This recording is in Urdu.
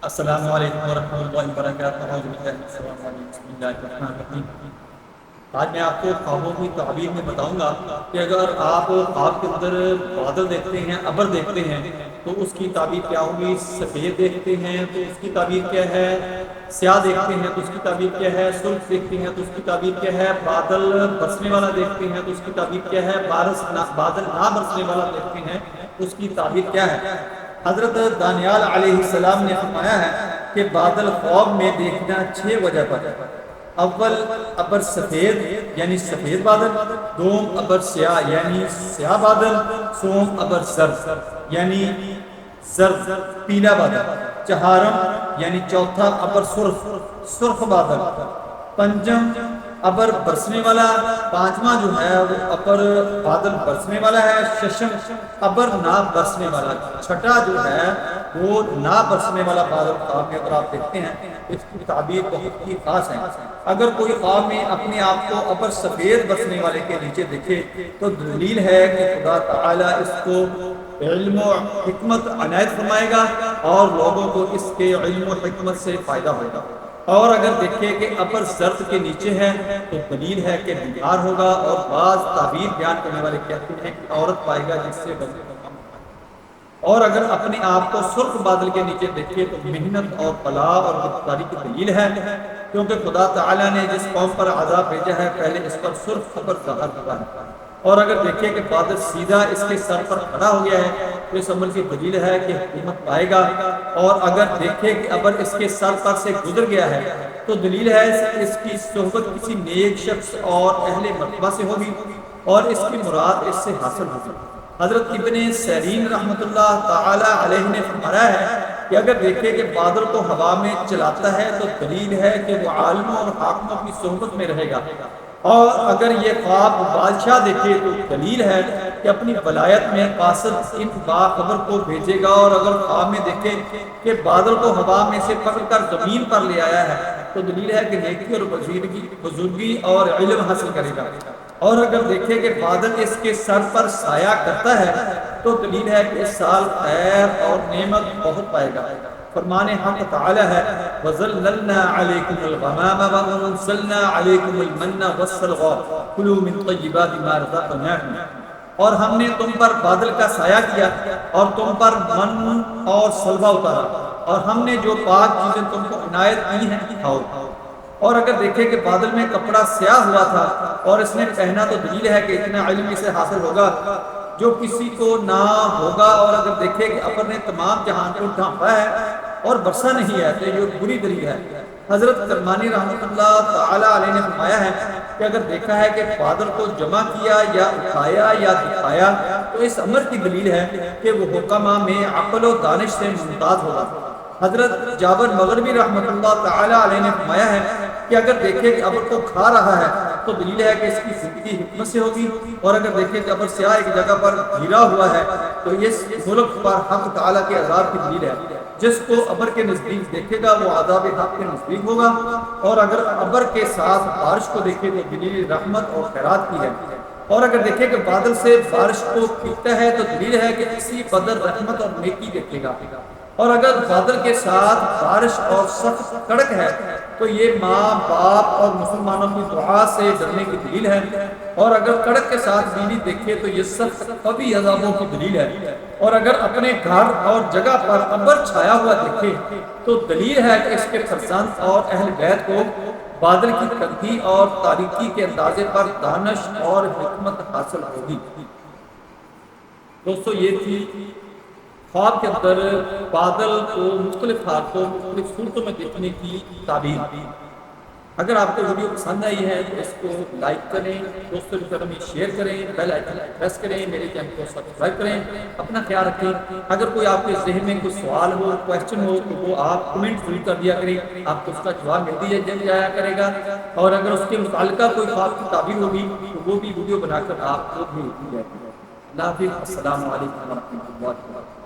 السلام علیکم ورحمۃ اللہ وبرکاتہ۔ اعوذ باللہ من الشیطان الرجیم، بسم اللہ الرحمن الرحیم۔ آج میں آپ کو خوابوں کی تعبیر میں بتاؤں گا کہ اگر آپ خواب کے اندر بادل دیکھتے ہیں، ابر دیکھتے ہیں، تو اس کی تعبیر کیا ہوگی؟ سفید دیکھتے ہیں تو اس کی تعبیر کیا ہے؟ سیاہ دیکھتے ہیں تو اس کی تعبیر کیا ہے؟ سرخ دیکھتے ہیں تو اس کی تعبیر کیا ہے؟ بادل برسنے والا دیکھتے ہیں تو اس کی تعبیر کیا ہے؟ بادل نہ برسنے والا دیکھتے ہیں اس کی تعبیر کیا ہے؟ حضرت دانیال علیہ السلام نے فرمایا ہے کہ بادل خواب میں دیکھنا 6 وجہ پر ہے۔ اول ابر سفید یعنی سفید بادل، دوم ابر سیاہ یعنی سیاہ بادل، سوم ابر زرد یعنی زرد پیلا بادل، چہارم یعنی چوتھا ابر سرخ بادل، پنجم ابر برسنے والا، پانچواں جو ہے وہ ابر بادل برسنے والا ہے، ششم ابر نہ برسنے والا، چھٹا جو ہے وہ نہ برسنے والا بادل خواب میں اگر آپ دیکھتے ہیں اس کی تعبیر بہت ہی خاص ہے۔ اگر کوئی خواب میں اپنے آپ کو ابر سفید برسنے والے کے نیچے دیکھے تو دلیل ہے کہ خدا تعالیٰ اس کو علم و حکمت عنایت فرمائے گا اور لوگوں کو اس کے علم و حکمت سے فائدہ ہوگا۔ اور اگر دیکھیں کہ ابر زرد کے نیچے ہے تو دلیل ہے کہ بیمار ہوگا، اور بعض تعبیر بیان کرنے والے کہتے ہیں کہ عورت پائے گا جس سے وزن کم ہوگا۔ اور اگر اپنے آپ کو سرخ بادل کے نیچے دیکھے تو محنت اور بلا اور بدکاری کی دلیل ہے، کیونکہ خدا تعالیٰ نے جس قوم پر عذاب بھیجا ہے پہلے اس پر سرخ ابر ظاہر ہوا ہے۔ اور اگر دیکھیں کہ بادل سیدھا اس کے سر پر کھڑا ہو گیا ہے تو اس عمل کی دلیل ہے کہ حکومت پائے گا۔ اور اگر دیکھیں کہ ابر اس کے سر پر سے گزر گیا ہے تو دلیل ہے اس کی صحبت کسی نیک شخص اور اہل مرتبہ سے ہوگی اور اس کی مراد اس سے حاصل ہوگی۔ حضرت ابن سیرین رحمۃ اللہ تعالی علیہ نے فرمایا ہے کہ اگر دیکھیں کہ بادل کو ہوا میں چلاتا ہے تو دلیل ہے کہ وہ عالموں اور حاکموں کی صحبت میں رہے گا۔ اور اگر یہ خواب بادشاہ دیکھے تو دلیل ہے کہ اپنی ولایت میں قاصد ان باخبر کو بھیجے گا۔ اور اگر خواب میں دیکھے کہ بادل کو ہوا میں سے پکڑ کر زمین پر لے آیا ہے تو دلیل ہے کہ نیکی اور بزرگی اور علم حاصل کرے گا۔ اور اگر دیکھے کہ بادل اس کے سر پر سایہ کرتا ہے تو دلیل ہے کہ اس سال خیر اور نعمت بہت پائے گا۔ فرمان حق تعالی ہے وَظَلَّلْنَا عَلَيْكُمُ الْغَمَامَ وَأَنزَلْنَا عَلَيْكُمُ الْمَنَّ وَالسَّلْوَىٰ كُلُوا مِن طَيِّبَاتِ مَا رَزَقْنَاكُمْ۔ اور ہم نے تم پر بادل کا سایہ کیا اور تم پر من اور سلوہ اتارا، اور ہم نے جو پاک چیزیں تم کو عنایت کی ہیں کھاؤ۔ اور اگر دیکھیں کہ بادل میں کپڑا سیاہ ہوا تھا اور اس نے پہنا تو دلیل ہے کہ اتنا علم اسے حاصل ہوگا جو کسی کو نہ ہوگا۔ اور اگر دیکھیں کہ ابر نے تمام جہان کو ڈھانپا ہے اور برسا نہیں ہے تو یہ بری دلیل ہے۔ حضرت کرمانی رحمۃ اللہ تعالی علیہ نے فرمایا ہے کہ اگر دیکھا ہے کہ بادل کو جمع کیا یا اٹھایا یا دکھایا تو اس امر کی دلیل ہے کہ وہ حکمہ میں عقل و دانش سے ممتاز ہوگا۔ حضرت جابر مغربی رحمۃ اللہ تعالی علیہ نے فرمایا ہے کہ اگر دیکھیں کہ ابر کو کھا رہا ہے تو دلیل ہے کہ اس کی زندگی حکمت سے ہوگی۔ اور اگر دیکھیں کہ ابر سیاہ ایک جگہ پر گھرا ہوا ہے تو اس ملک پر حق تعالیٰ کے عذاب کی دلیل ہے۔ جس کو ابر کے نزدیک دیکھے گا وہ عذاب حق کے نزدیک ہوگا۔ اور اگر ابر کے ساتھ بارش کو دیکھے تو دلیل رحمت اور خیرات کی ہے۔ اور اگر دیکھیں کہ بادل سے بارش کو پیتا ہے تو دلیل ہے کہ اسی قدر رحمت اور نیکی دیکھے گا۔ اور اگر بادل کے ساتھ بارش اور سخت کڑک ہے تو یہ ماں باپ اور مسلمانوں کی دعا سے ڈرنے کی دلیل ہے۔ اور اگر کڑک کے ساتھ بجلی دیکھے تو یہ سخت قوی عذابوں کی دلیل ہے۔ اور اگر اپنے گھر اور جگہ پر ابر چھایا ہوا دیکھے تو دلیل ہے کہ اس کے فرزند اور اہل بیت کو بادل کی تنگی اور تاریکی کے اندازے پر دانش اور حکمت حاصل ہوگی۔ دوستو یہ تھی خواب کے اندر بادل کو مختلف حالتوں مختلف صورتوں میں دیکھنے کی تعبیر۔ اگر آپ کو ویڈیو پسند آئی ہے تو اس کو لائک کریں، دوستوں کی طرف میں شیئر کریں، بیل آئیکن پریس کریں، میرے چینل کو سبسکرائب کریں۔ اپنا خیال رکھیں۔ اگر کوئی آپ کے ذہن میں کوئی سوال ہو، کویسچن ہو تو وہ آپ کمنٹ ضرور کر دیا کریں، آپ کو اس کا جواب مل جایا کرے گا۔ اور اگر اس کے متعلقہ کوئی خواب کی تعبیر ہوگی تو وہ بھی ویڈیو بنا کر آپ کو بھیج دی جائے گی۔ اللہ حافظ۔ السلام علیکم ورحمۃ اللہ وبرکاتہ۔